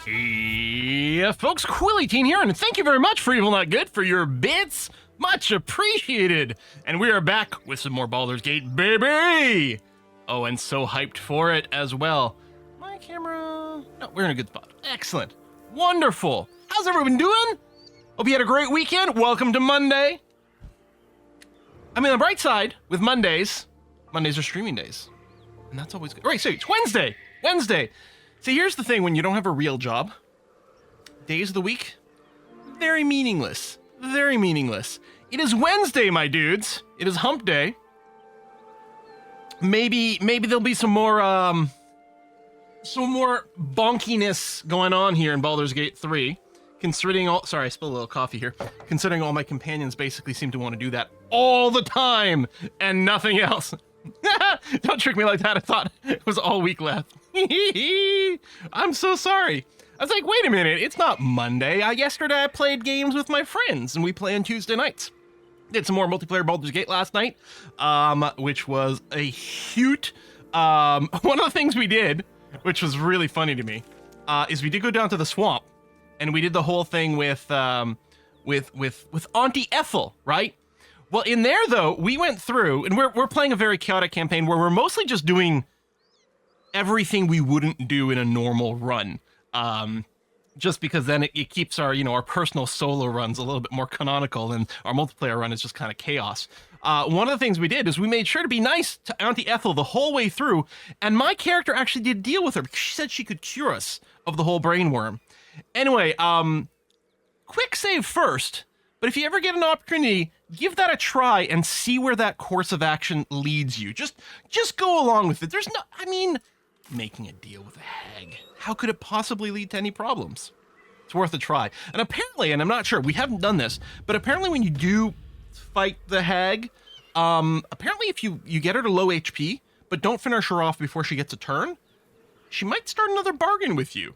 Hey, folks, Quilly here, and thank you very much for Evil Not Good for your bits. Much appreciated. And we are back with some more Baldur's Gate, baby! Oh, and so hyped for it as well. My camera... No, we're in a good spot. Excellent. Wonderful. How's everyone doing? Hope you had a great weekend. Welcome to Monday. I mean, on the bright side, with Mondays are streaming days. And that's always good. All right, so it's Wednesday. See, here's the thing when you don't have a real job. Days of the week, very meaningless. Very meaningless. It is Wednesday, my dudes. It is hump day. Maybe there'll be some more bonkiness going on here in Baldur's Gate 3. Considering all... Sorry, I spilled a little coffee here. Considering all my companions basically seem to want to do that all the time and nothing else. Don't trick me like that. I thought it was all week left. I'm so sorry. I was like, wait a minute. It's not Monday. Yesterday I played games with my friends, and we play on Tuesday nights. Did some more multiplayer Baldur's Gate last night, which was a hoot. One of the things we did, which was really funny to me, is we did go down to the swamp, and we did the whole thing with Auntie Ethel, right? Well, in there, though, we went through, and we're playing a very chaotic campaign where we're mostly just doing everything we wouldn't do in a normal run. Just because then it keeps our, our personal solo runs a little bit more canonical, and our multiplayer run is just kind of chaos. One of the things we did is we made sure to be nice to Auntie Ethel the whole way through, and my character actually did deal with her because she said she could cure us of the whole brain worm. Anyway, quick save first, but if you ever get an opportunity, give that a try and see where that course of action leads you. Just go along with it. There's no, making a deal with a hag. How could it possibly lead to any problems? It's worth a try. And apparently, and I'm not sure, we haven't done this, but apparently when you do fight the hag, apparently if you get her to low HP, but don't finish her off before she gets a turn, she might start another bargain with you,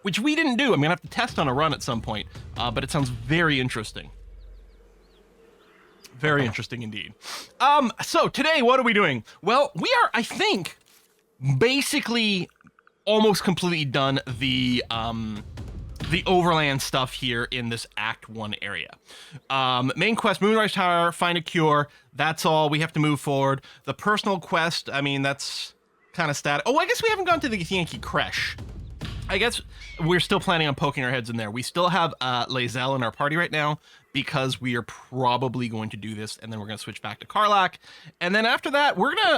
which we didn't do. I'm gonna have to test on a run at some point, but it sounds very interesting. Very interesting indeed. So today, what are we doing? Well, we are, I think, basically almost completely done the overland stuff here in this Act 1 area. Main quest, Moonrise Tower, find a cure. That's all. We have to move forward. The personal quest, that's kind of static. Oh, I guess we haven't gone to the Yankee Creche. I guess we're still planning on poking our heads in there. We still have Lae'zel in our party right now because we are probably going to do this, and then we're going to switch back to Karlach. And then after that,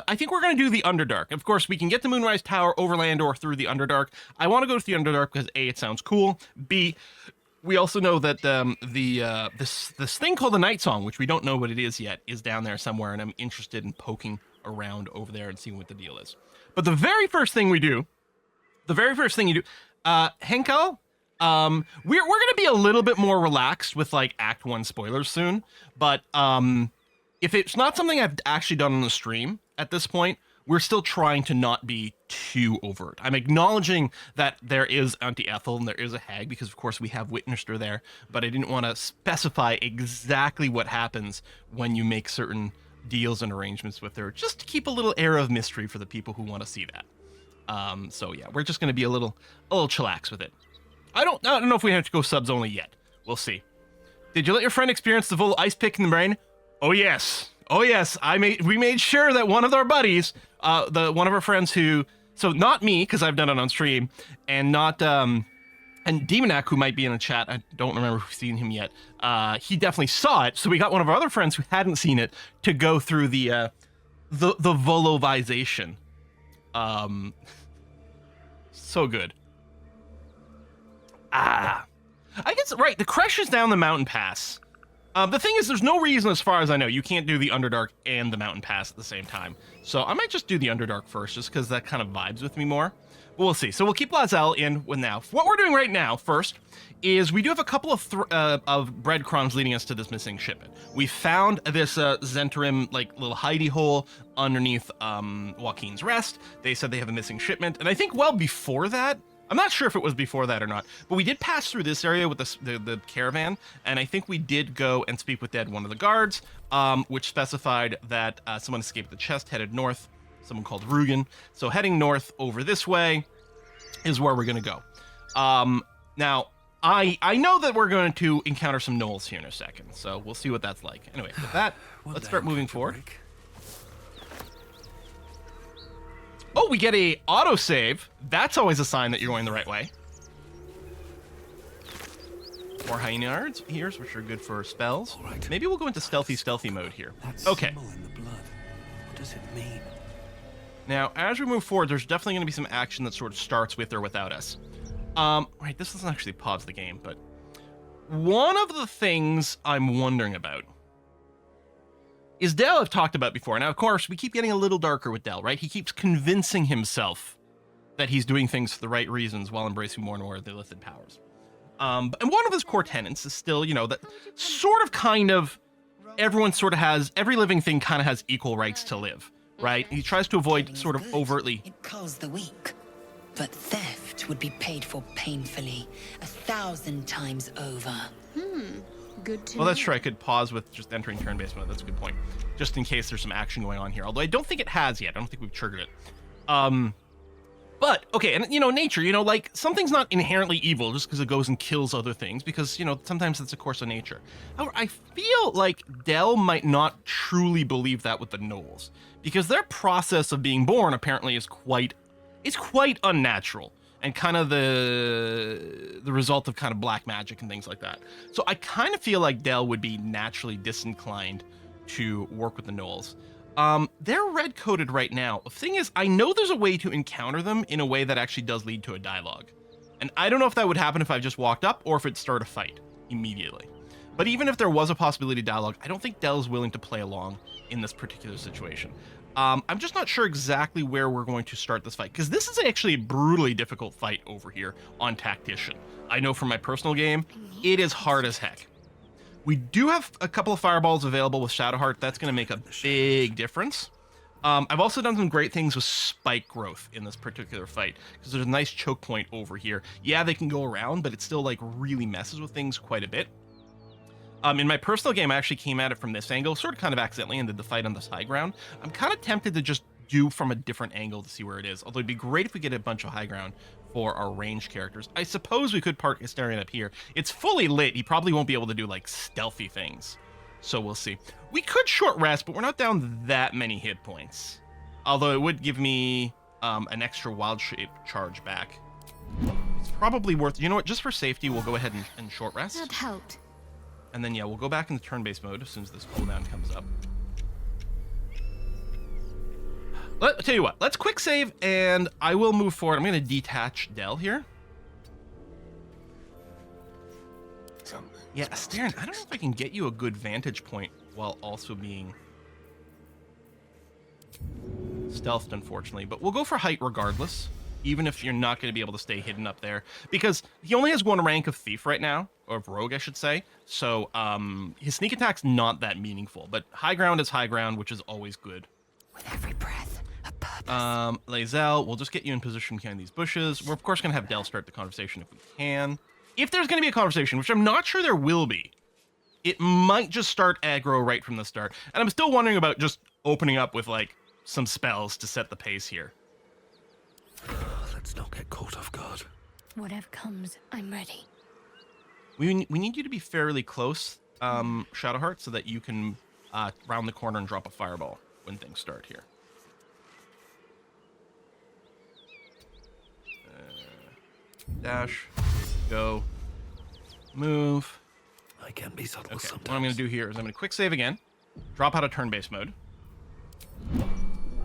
I think we're going to do the Underdark. Of course, we can get to Moonrise Tower, overland, or through the Underdark. I want to go to the Underdark because A, it sounds cool. B, we also know that this thing called the Night Song, which we don't know what it is yet, is down there somewhere, and I'm interested in poking around over there and seeing what the deal is. But the very first thing you do, Henkel, we're gonna be a little bit more relaxed with like Act 1 spoilers soon, but if it's not something I've actually done on the stream at this point, we're still trying to not be too overt. I'm acknowledging that there is Auntie Ethel and there is a hag because of course we have witnessed her there, but I didn't want to specify exactly what happens when you make certain deals and arrangements with her, just to keep a little air of mystery for the people who want to see that. So yeah, we're just going to be a little chillax with it. I don't know if we have to go subs only yet. We'll see. Did you let your friend experience the full ice pick in the brain? Oh yes. We made sure that one of our buddies, one of our friends who, so not me, because I've done it on stream, and not, and Demonac, who might be in the chat, I don't remember if we've seen him yet, he definitely saw it, so we got one of our other friends who hadn't seen it to go through the volovization. So good. I guess, right, the Creche is down the mountain pass. The thing is, there's no reason, as far as I know, you can't do the Underdark and the mountain pass at the same time. So I might just do the Underdark first, just because that kind of vibes with me more. But we'll see. So we'll keep Lae'zel in with now. What we're doing right now, first, is we do have a couple of breadcrumbs leading us to this missing shipment. We found this Zhentarim, like, little hidey hole underneath Joaquin's Rest. They said they have a missing shipment. And I think well before that, I'm not sure if it was before that or not, but we did pass through this area with the caravan, and I think we did go and speak with one of the guards, which specified that someone escaped the chest, headed north, someone called Rugen. So heading north over this way is where we're going to go. Now, I know that we're going to encounter some gnolls here in a second, so we'll see what that's like. Anyway, with that, let's start moving forward. Oh, we get a autosave. That's always a sign that you're going the right way. More Hynards here, which are good for spells. Right. Maybe we'll go into stealthy mode here. Okay. In the blood. What does it mean? Now, as we move forward, there's definitely going to be some action that sort of starts with or without us. Right, this doesn't actually pause the game, but one of the things I'm wondering about is Del I've talked about before. Now, of course, we keep getting a little darker with Del, right? He keeps convincing himself that he's doing things for the right reasons while embracing more and more of the Illithid powers. And one of his core tenets is still, that sort of kind of everyone sort of has, every living thing kind of has equal rights to live, right? He tries to avoid sort of overtly. It calls the weak, but theft would be paid for painfully 1,000 times over. Good to Well, that's true. I could pause with just entering turn-based mode. That's a good point. Just in case there's some action going on here. Although I don't think it has yet. I don't think we've triggered it. But, okay, and, nature, like, something's not inherently evil just because it goes and kills other things, because, sometimes it's a course of nature. However, I feel like Del might not truly believe that with the gnolls, because their process of being born apparently is quite unnatural, and kind of the result of kind of black magic and things like that. So I kind of feel like Del would be naturally disinclined to work with the gnolls. They're red-coded right now. The thing is, I know there's a way to encounter them in a way that actually does lead to a dialogue. And I don't know if that would happen if I just walked up or if it'd start a fight immediately. But even if there was a possibility of dialogue, I don't think Del's willing to play along in this particular situation. I'm just not sure exactly where we're going to start this fight, because this is actually a brutally difficult fight over here on Tactician. I know from my personal game, it is hard as heck. We do have a couple of fireballs available with Shadowheart. That's going to make a big difference. I've also done some great things with spike growth in this particular fight, because there's a nice choke point over here. Yeah, they can go around, but it still like really messes with things quite a bit. In my personal game, I actually came at it from this angle, sort of kind of accidentally, and did the fight on this high ground. I'm kind of tempted to just do from a different angle to see where it is, although it'd be great if we get a bunch of high ground for our ranged characters. I suppose we could park Astarion up here. It's fully lit. He probably won't be able to do like stealthy things, so we'll see. We could short rest, but we're not down that many hit points, although it would give me an extra wild shape charge back. It's probably worth, you know what, just for safety, we'll go ahead and short rest. That helped. And then, yeah, we'll go back into turn-based mode as soon as this cooldown comes up. I'll tell you what, let's quick save, and I will move forward. I'm going to detach Del here. Yeah, Astarion, I don't know if I can get you a good vantage point while also being stealthed, unfortunately. But we'll go for height regardless, even if you're not going to be able to stay hidden up there. Because he only has one rank of Thief right now, or of Rogue, I should say. So his sneak attack's not that meaningful. But high ground is high ground, which is always good. With every breath, a purpose. Lae'zel, we'll just get you in position behind these bushes. We're, of course, going to have Del start the conversation if we can. If there's going to be a conversation, which I'm not sure there will be, it might just start aggro right from the start. And I'm still wondering about just opening up with, like, some spells to set the pace here. Let's not get caught off guard. Whatever comes, I'm ready. We need you to be fairly close, Shadowheart, so that you can round the corner and drop a fireball when things start here. Dash, go, move. I can be subtle Okay, sometimes. what I'm going to do here is I'm going to quick save again, drop out of turn-based mode.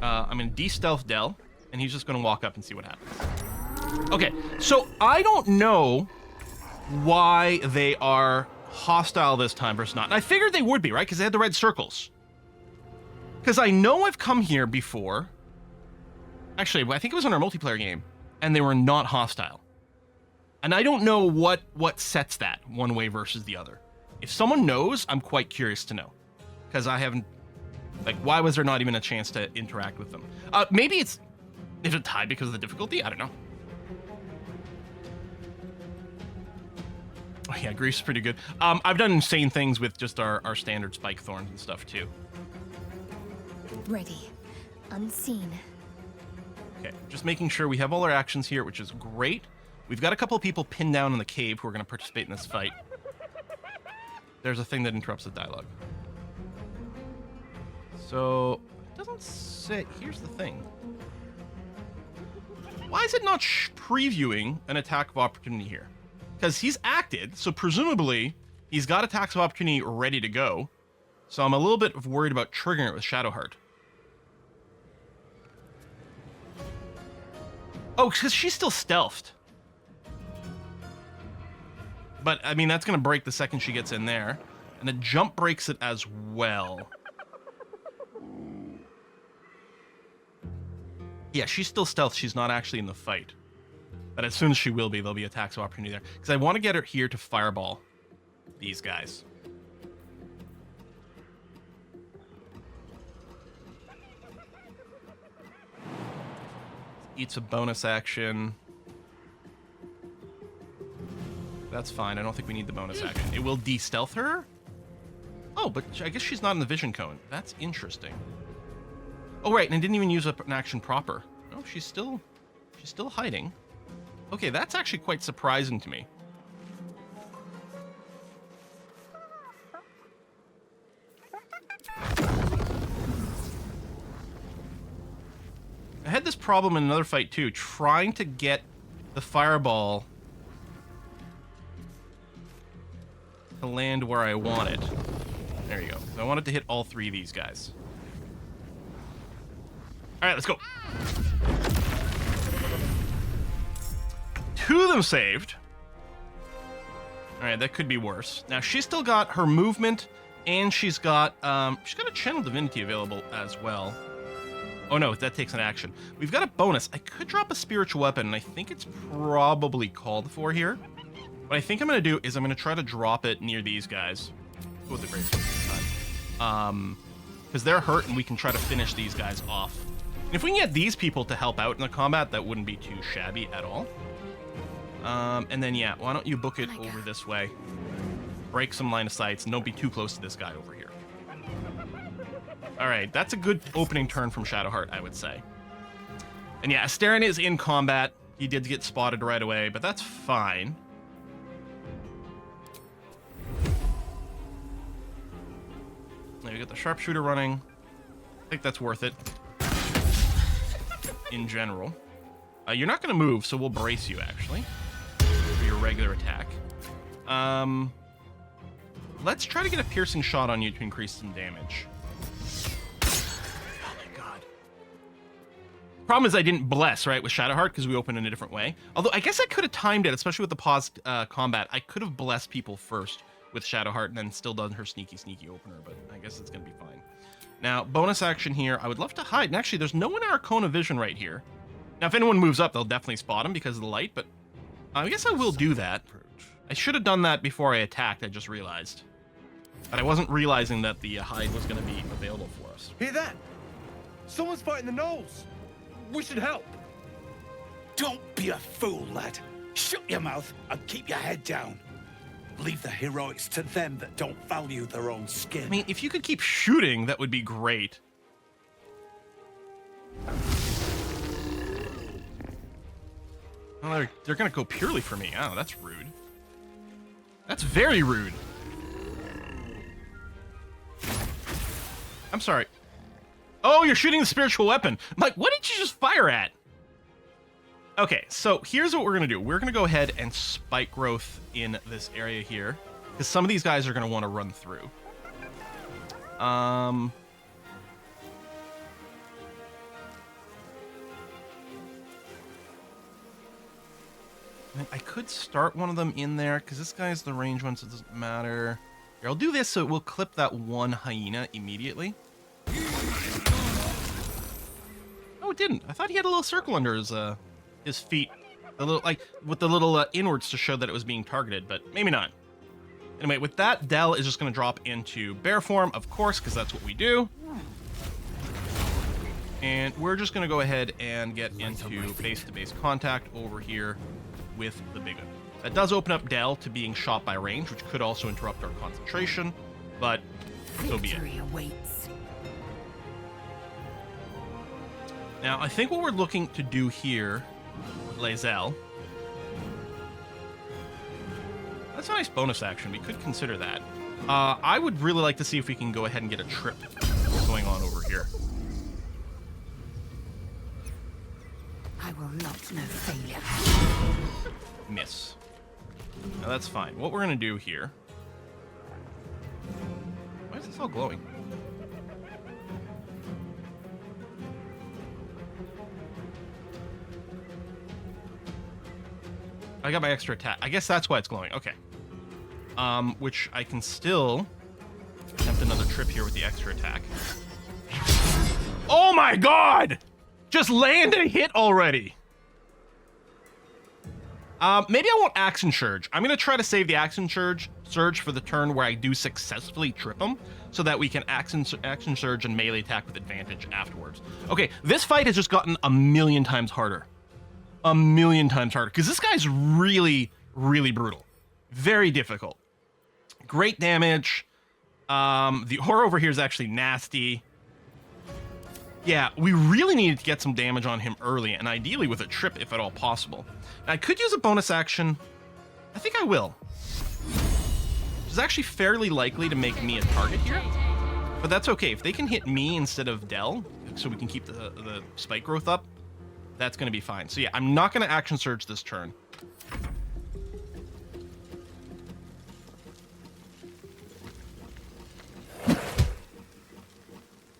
I'm going to de-stealth Del, and he's just going to walk up and see what happens. Okay, so I don't know why they are hostile this time versus not. And I figured they would be, right? Because they had the red circles. Because I know I've come here before. Actually, I think it was on our multiplayer game, and they were not hostile. And I don't know what sets that one way versus the other. If someone knows, I'm quite curious to know. Because I haven't... Like, why was there not even a chance to interact with them? Maybe it's a tie because of the difficulty? I don't know. Oh yeah, Grease is pretty good. I've done insane things with just our standard spike thorns and stuff too. Ready. Unseen. Okay, just making sure we have all our actions here, which is great. We've got a couple of people pinned down in the cave who are going to participate in this fight. There's a thing that interrupts the dialogue. So, it doesn't say... Here's the thing. Why is it not previewing an attack of opportunity here? Because he's acted, so presumably he's got attacks of opportunity ready to go. So I'm a little bit worried about triggering it with Shadowheart. Oh, because she's still stealthed. But, I mean, that's going to break the second she gets in there. And the jump breaks it as well. Yeah, she's still stealth. She's not actually in the fight. But as soon as she will be, there'll be attacks of opportunity there. Because I want to get her here to fireball these guys. Eats a bonus action. That's fine. I don't think we need the bonus action. It will de-stealth her? Oh, but I guess she's not in the vision cone. That's interesting. Oh, right, and I didn't even use up an action proper. Oh, she's still hiding. Okay, that's actually quite surprising to me. I had this problem in another fight too, trying to get the fireball to land where I want it. There you go. I wanted to hit all three of these guys. All right, let's go. 2 of them saved. All right, that could be worse. Now she's still got her movement, and she's got a channel divinity available as well. Oh no, that takes an action. We've got a bonus. I could drop a spiritual weapon, and I think it's probably called for here. What I think I'm gonna do is I'm gonna try to drop it near these guys. Go with the great sword this time. Because they're hurt, and we can try to finish these guys off. And if we can get these people to help out in the combat, that wouldn't be too shabby at all. And then, yeah, why don't you book it over this way? Break some line of sights, and don't be too close to this guy over here. All right, that's a good opening turn from Shadowheart, I would say. And yeah, Astarion is in combat. He did get spotted right away, but that's fine. Now you got the sharpshooter running. I think that's worth it. In general. You're not going to move, so we'll brace you, actually. For your regular attack. Let's try to get a piercing shot on you to increase some damage. Oh my god. Problem is I didn't bless, right, with Shadowheart, because we opened in a different way. Although, I guess I could have timed it, especially with the paused combat. I could have blessed people first with Shadowheart and then still done her sneaky opener, but I guess it's going to be fine. Now, bonus action here. I would love to hide. And actually, there's no one in our cone of vision right here. Now, if anyone moves up, they'll definitely spot him because of the light, but I guess I will do that. I should have done that before I attacked, I just realized. But I wasn't realizing that the hide was going to be available for us. Hear that? Someone's fighting the gnolls. We should help. Don't be a fool, lad. Shut your mouth and keep your head down. Leave the heroics to them that don't value their own skin. I mean, if you could keep shooting, that would be great. Well, they're going to go purely for me. Oh, that's rude. That's very rude. I'm sorry. Oh, you're shooting the spiritual weapon. I'm like, what did you just fire at? Okay, so here's what we're going to do. We're going to go ahead and spike growth in this area here, because some of these guys are going to want to run through. I could start one of them in there, because this guy's the range one, so it doesn't matter. Here, I'll do this so it will clip that one hyena immediately. Oh, it didn't. I thought he had a little circle under his feet, a little like with the little inwards to show that it was being targeted, but maybe not. Anyway, with that, Dell is just going to drop into bear form, of course, because that's what we do. And we're just going to go ahead and get into base-to-base contact over here with the big one. That does open up Dell to being shot by range, which could also interrupt our concentration, but so be it. Victory awaits. Now, I think what we're looking to do here, Lae'zel, That's a nice bonus action. We could consider that. I would really like to see if we can go ahead and get a trip going on over here. I will not know failure. Miss. Now that's fine. What we're gonna do here... Why is this all glowing? I got my extra attack. I guess that's why it's glowing. Okay. Which I can still attempt another trip here with the extra attack. Oh my god! Just land a hit already! Maybe I won't Action Surge. I'm gonna try to save the Action Surge for the turn where I do successfully trip him, so that we can Action Surge and melee attack with advantage afterwards. Okay, this fight has just gotten a million times harder. A million times harder, because this guy's really, really brutal. Very difficult. Great damage. The aura over here is actually nasty. Yeah, we really needed to get some damage on him early, and ideally with a trip if at all possible. I could use a bonus action. I think I will. It's actually fairly likely to make me a target here, but that's okay. If they can hit me instead of Dell, so we can keep the spike growth up, that's going to be fine. So yeah, I'm not going to Action Surge this turn.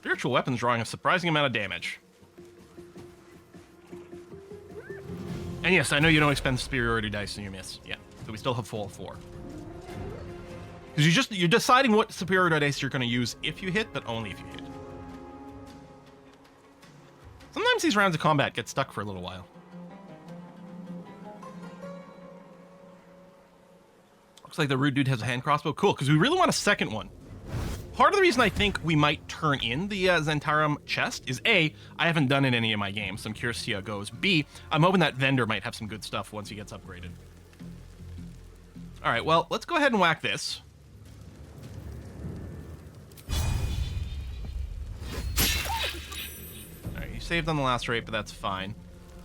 Spiritual weapons drawing a surprising amount of damage. And yes, I know you don't expend superiority dice in your miss. Yeah, so we still have full 4. Because you're deciding what superiority dice you're going to use if you hit, but only if you hit. Sometimes these rounds of combat get stuck for a little while. Looks like the rude dude has a hand crossbow. Cool, because we really want a second one. Part of the reason I think we might turn in the Zentarum chest is A, I haven't done it in any of my games, so I'm curious to see how it goes. B, I'm hoping that vendor might have some good stuff once he gets upgraded. All right, well, let's go ahead and whack this. All right, you saved on the last rate, but that's fine.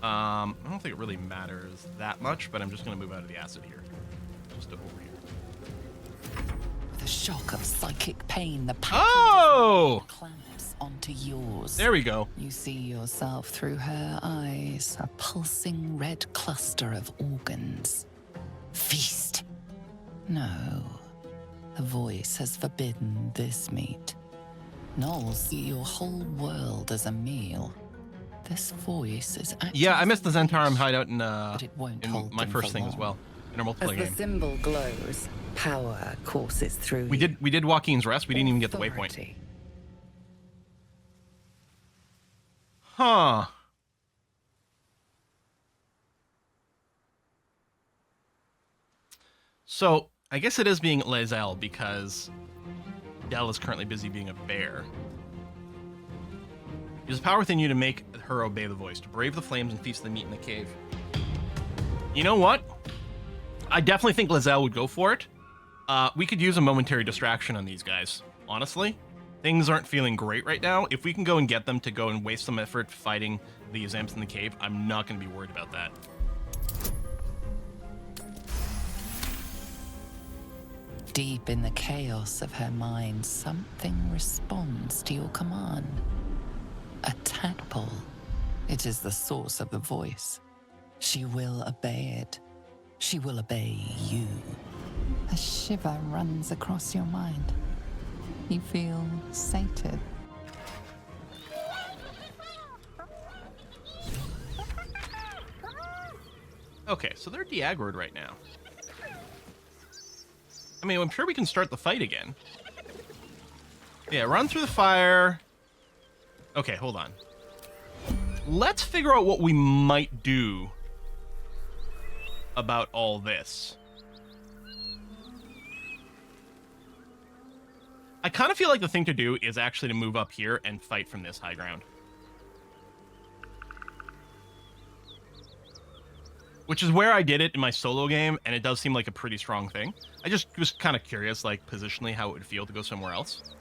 I don't think it really matters that much, but I'm just going to move out of the acid here. Just over here. The shock of psychic pain, the Oh! clamps onto yours. There we go. You see yourself through her eyes, a pulsing red cluster of organs. Feast. No, the voice has forbidden this meat. Gnolls see your whole world as a meal. This voice is actually... Yeah, I missed the Zentarum hideout in hold my them first for thing as long. well. In our multiplayer As the game. symbol glows, power courses through We you. did Joaquin's Rest. We didn't even get the waypoint. Authority. Huh. So, I guess it is being Lae'zel because Dell is currently busy being a bear. Use the power within you to make her obey the voice, to brave the flames and feast the meat in the cave. You know what? I definitely think Lae'zel would go for it. We could use a momentary distraction on these guys, honestly. Things aren't feeling great right now. If we can go and get them to go and waste some effort fighting these imps in the cave, I'm not going to be worried about that. Deep in the chaos of her mind, something responds to your command. A tadpole. It is the source of the voice. She will obey it. She will obey you. A shiver runs across your mind. You feel sated. Okay, so they're de-aggroed right now. I mean, I'm sure we can start the fight again. Yeah, run through the fire. Okay, hold on. Let's figure out what we might do about all this. I kind of feel like the thing to do is actually to move up here and fight from this high ground. Which is where I did it in my solo game, and it does seem like a pretty strong thing. I just was kind of curious, like, positionally, how it would feel to go somewhere else.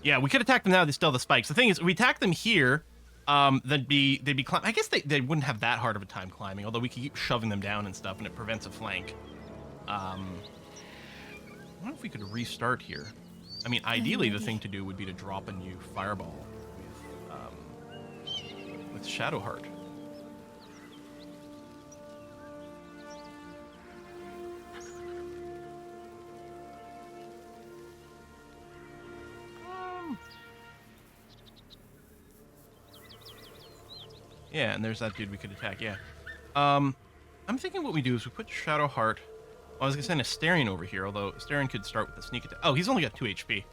Yeah, we could attack them now, they still have the spikes. The thing is, if we attack them here, they'd be climbing. I guess they wouldn't have that hard of a time climbing, although we could keep shoving them down and stuff, and it prevents a flank. I wonder if we could restart here. I mean, ideally, the thing to do would be to drop a new fireball with Shadowheart. Yeah, and there's that dude we could attack. Yeah. I'm thinking what we do is we put Shadowheart. I was gonna send Astarion over here, although Astarion could start with the sneak attack. Oh, he's only got 2 HP.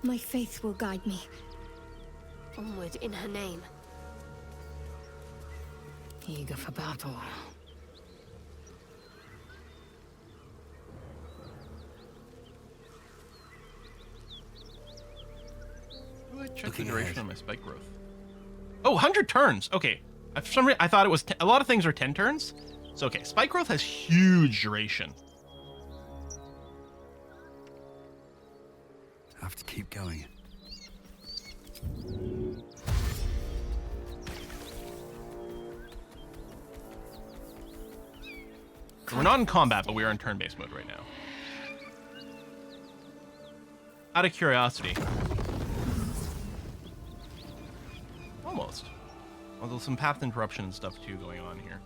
My faith will guide me. Onward in her name. Eager for battle. Check the Looking duration ahead. on my spike growth. Oh, 100 turns. Okay. For some reason, I thought it was a lot of things are 10 turns. So okay, spike growth has huge duration. Have to keep going. So we're not in combat, but we are in turn-based mode right now. Out of curiosity. Almost. Well, there's some path interruption and stuff too going on here.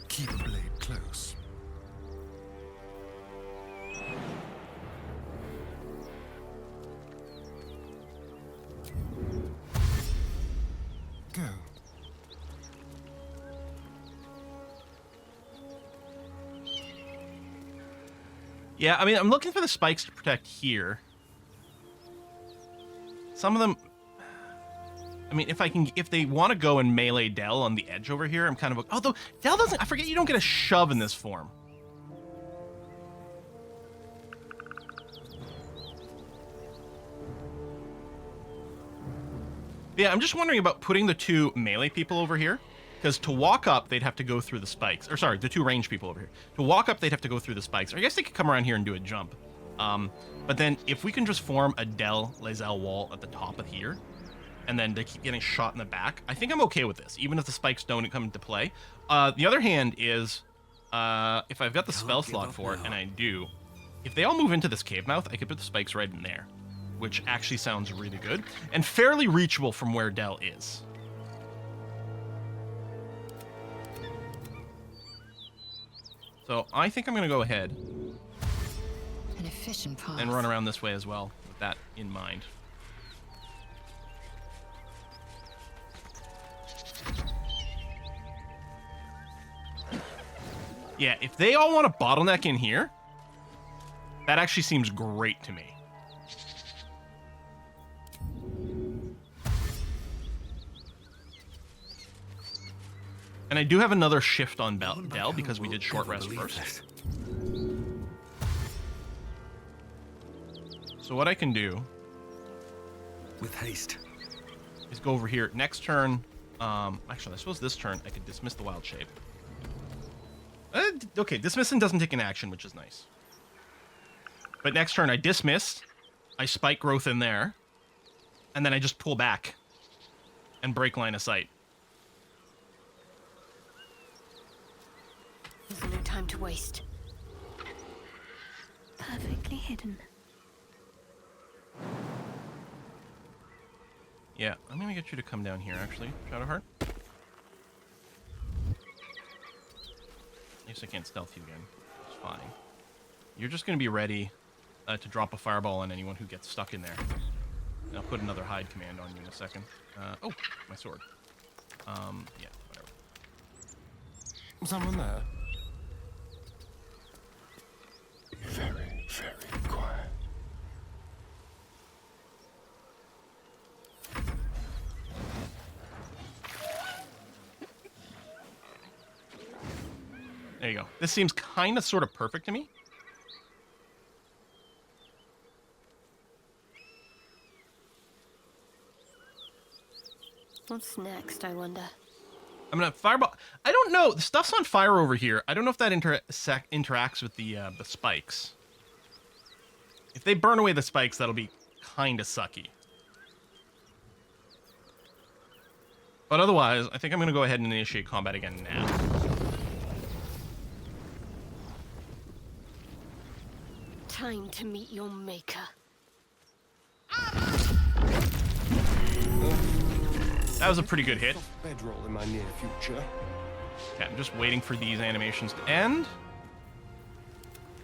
Keep a blade close. Go. Yeah, I mean, I'm looking for the spikes to protect here. Some of them... I mean, if they want to go and melee Del on the edge over here, I'm kind of... Although, Del doesn't... I forget you don't get a shove in this form. Yeah, I'm just wondering about putting the 2 melee people over here. Because to walk up, they'd have to go through the spikes. Or sorry, the 2 ranged people over here. To walk up, they'd have to go through the spikes. Or I guess they could come around here and do a jump. But then if we can just form a Del Lae'zel wall at the top of here, and then they keep getting shot in the back, I think I'm okay with this, even if the spikes don't come into play. The other hand is, if I've got the spell give slot up for it, now. and I do, if they all move into this cave mouth, I could put the spikes right in there, which actually sounds really good, and fairly reachable from where Del is. So I think I'm going to go ahead An efficient path. and run around this way as well, with that in mind. Yeah, if they all want to bottleneck in here, that actually seems great to me. And I do have another shift on Del because we did short rest first. So what I can do With haste. is go over here. Next turn, actually, I suppose this turn I could dismiss the wild shape. Okay, dismissing doesn't take an action, which is nice. But next turn I dismiss, I spike growth in there, and then I just pull back and break line of sight. There's no time to waste. Perfectly hidden. Yeah, I'm gonna get you to come down here, actually, Shadowheart. At least I can't stealth you again. It's fine. You're just gonna be ready to drop a fireball on anyone who gets stuck in there. And I'll put another hide command on you in a second. Oh, my sword. Yeah, whatever. Someone there? Very, very quiet. There you go. This seems kind of sort of perfect to me. What's next, I wonder? I'm gonna fireball. I don't know. The stuff's on fire over here. I don't know if that interacts with the spikes. If they burn away the spikes, that'll be kind of sucky. But otherwise, I think I'm gonna go ahead and initiate combat again now. Time to meet your maker. That was a pretty good hit. Bedroll in my near future. Okay, I'm just waiting for these animations to end.